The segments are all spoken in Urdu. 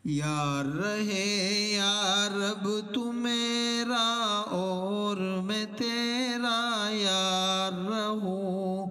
یار رہے یا رب تو میرا اور میں تیرا یار رہوں،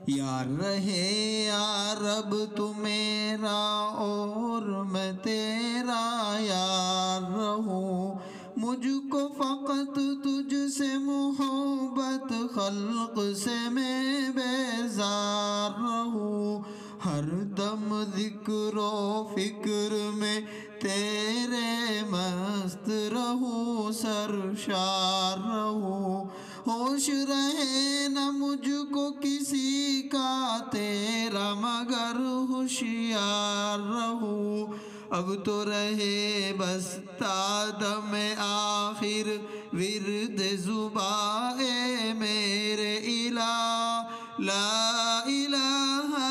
یار رہے یا رب تو میرا اور میں تیرا یار رہوں، مجھ کو فقط تجھ سے محبت، خلق سے میں بیزار رہوں، ہر دم ذکر و فکر میں تیرے مست رہوں، سرشار رہوں، ہوش رہے نہ مجھ کو کسی کا تیرا مگر ہوشیار رہوں، اب تو رہے بس تا دم آخر ورد زباں اے میرے الہ، لا الہ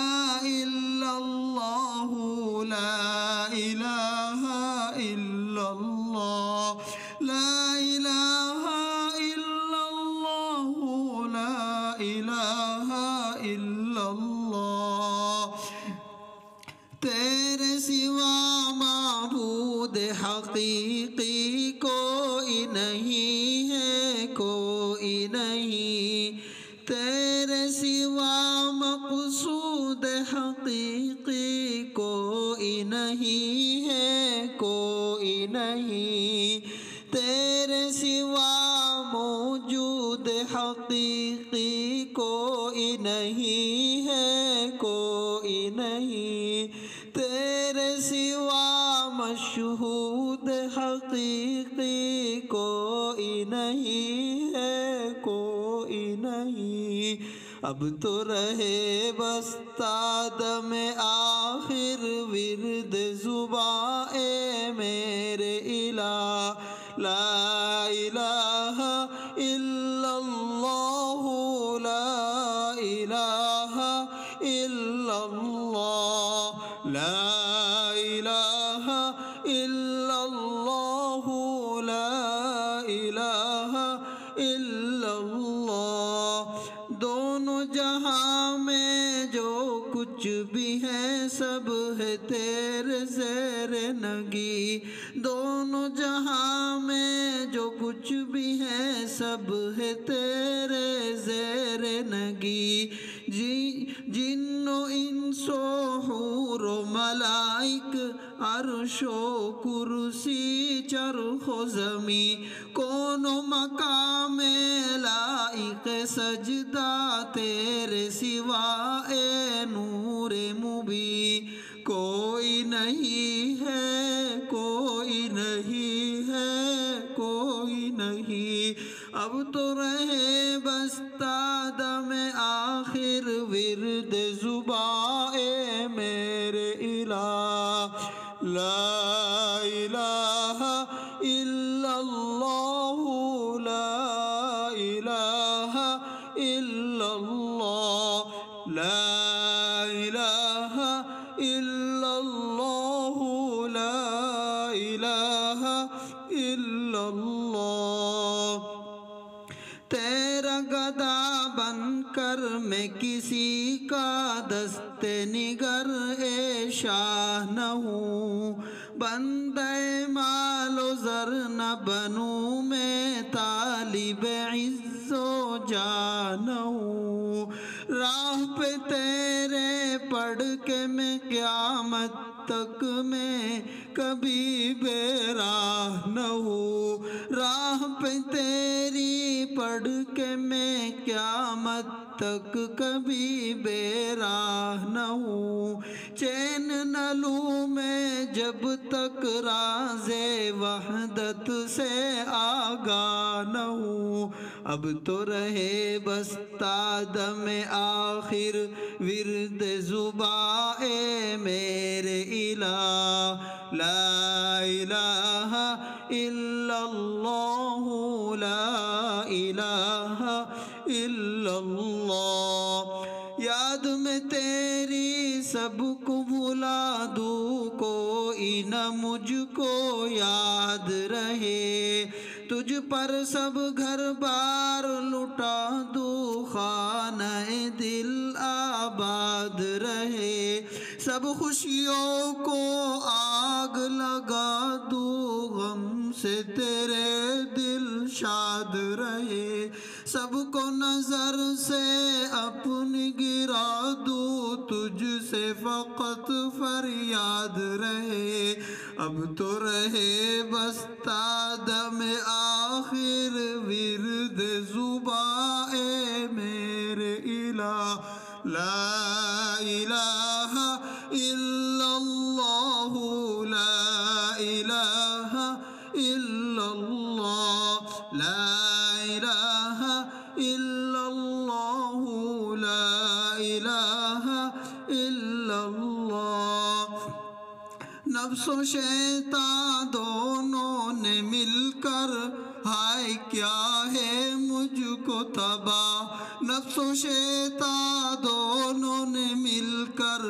الا اللہ، لا الہ الا اللہ، لا الہ الا اللہ، لا الہ الا اللہ، تیرے سوا معبود حقیقی کوئی نہیں ہے، کوئی نہیں، تیرے سوا مقصود حقیقی کوئی نہیں ہے، کوئی نہیں، تیرے سوا موجود حقیقی کوئی نہیں ہے، کوئی نہیں، تیرے سوا مشہود حقیقی کوئی نہیں ہے، کوئی نہیں، اب تو رہے بس تا دم آخر ورد زباں اے میرے الہ، لا الہ الا اللہ، لا الہ الا اللہ، لا الہ الا اللہ، لا الہ الا اللہ، دونوں جہاں میں جو کچھ بھی ہے سب ہے تیرے زیر نگی، دونوں جہاں میں جو کچھ بھی ہے سب ہے تیرے زیر نگی، جن و انس و حور و ملائک، عرش و کرسی، چرخ و زمین، کون و مقام لائق سجدہ تیرے سوا اے نور مبین، کوئی نہیں ہے، کوئی نہیں ہے، کوئی نہیں، اب تو رہے بس تا دم آخر ورد زباں اے میرے الہ، لا الہ الا اللہ، لا الہ الا اللہ، لا الہ الا اللہ، لا الہ الا اللہ، تیرا گدا بن کر میں کسی کا دست نگر اے شاہ نہ ہوں، بندے مال و زر نہ بنوں میں طالب عز و جاہ نہ ہوں، راہ پہ تیرے پڑھ کے میں قیامت تک میں کبھی بے راہ نہ ہوں، راہ پہ تیری پڑھ کے میں قیامت تک کبھی بے راہ نہ ہوں، چین نہ لوں میں جب تک راز وحدت سے آگاہ نہ ہوں، اب تو رہے بس تا دم آخر ورد زباں اے میرے الہ، لا الہ الا اللہ، لا الہ الا اللہ، یاد میں تیری سب کو بھلا دوں کوئی نہ مجھ کو یاد رہے، تجھ پر سب گھر بار لٹا دوں خانہ دل آباد رہے، سب خوشیوں کو آگ لگا دوں غم سے تیرے دل شاد رہے، سب کو نظر سے اپنی گرا دوں، تجھ سے فقط فریاد رہے، اب تو رہے بس تا دم آخر ورد زباں اے میرے الہ، لا الہ الا اللہ، لا الہ الا اللہ، لا الہ الا اللہ، لا الہ الا اللہ۔ نفس و شیطان دونوں نے مل کر ہائے کیا ہے مجھ کو تباہ، نفس و شیطان دونوں نے مل کر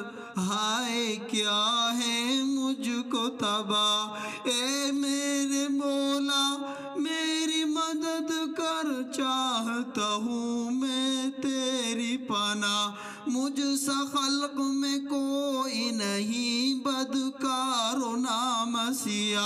ہائے کیا ہے مجھ کو تباہ، اے میرے مولا میری مدد کر، چاہتا ہوں میں تیری پناہ، مجھ سا خلق میں کوئی نہیں بدکار و نامسیح،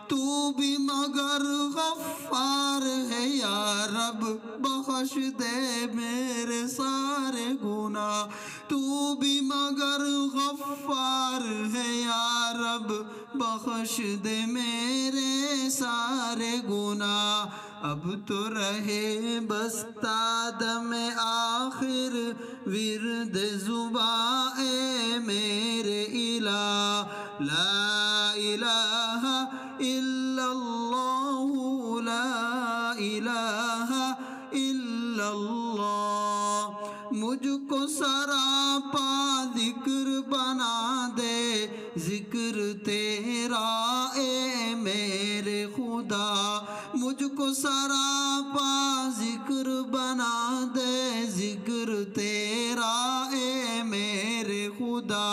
تو بھی مگر غفار ہے یا رب، بخش دے میرے سارے گناہ، تو بھی مگر غفار ہے یا رب، بخش دے میرے سارے گناہ، اب تو رہے بس تا دم آخر ورد زباں اے میرے الہ، لا الہ الا اللہ، لا الہ الا اللہ۔ مجھ کو سراپا ذکر بنا دے ذکر تیرا اے میرے خدا، مجھ کو سراپا ذکر بنا دے ذکر تیرا اے میرے خدا،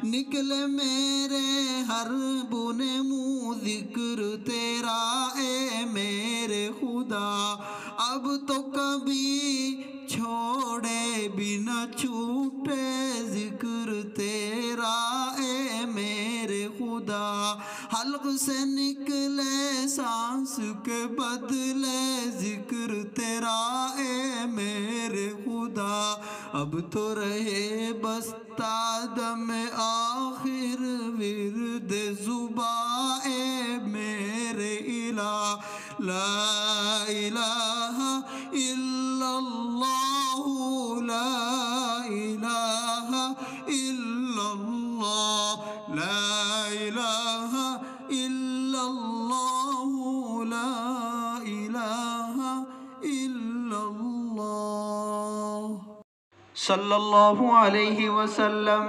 نکلے میرے ہر بن منہ ذکر تیرا اے میرے خدا، اب تو کبھی چھوڑے بھی نہ چھوٹے ذکر تیرا اے میرے خدا، حلق سے نکلے سانس کے بدلے ذکر تیرا اے میرے خدا، اب تو رہے بس تا دم آخر ورد زباں اے میرے الہ، لا الہ الا اللہ، لا الہ الا اللہ، لا الہ الا اللہ، لا الہ الا اللہ۔ صلی اللہ علیہ وسلم۔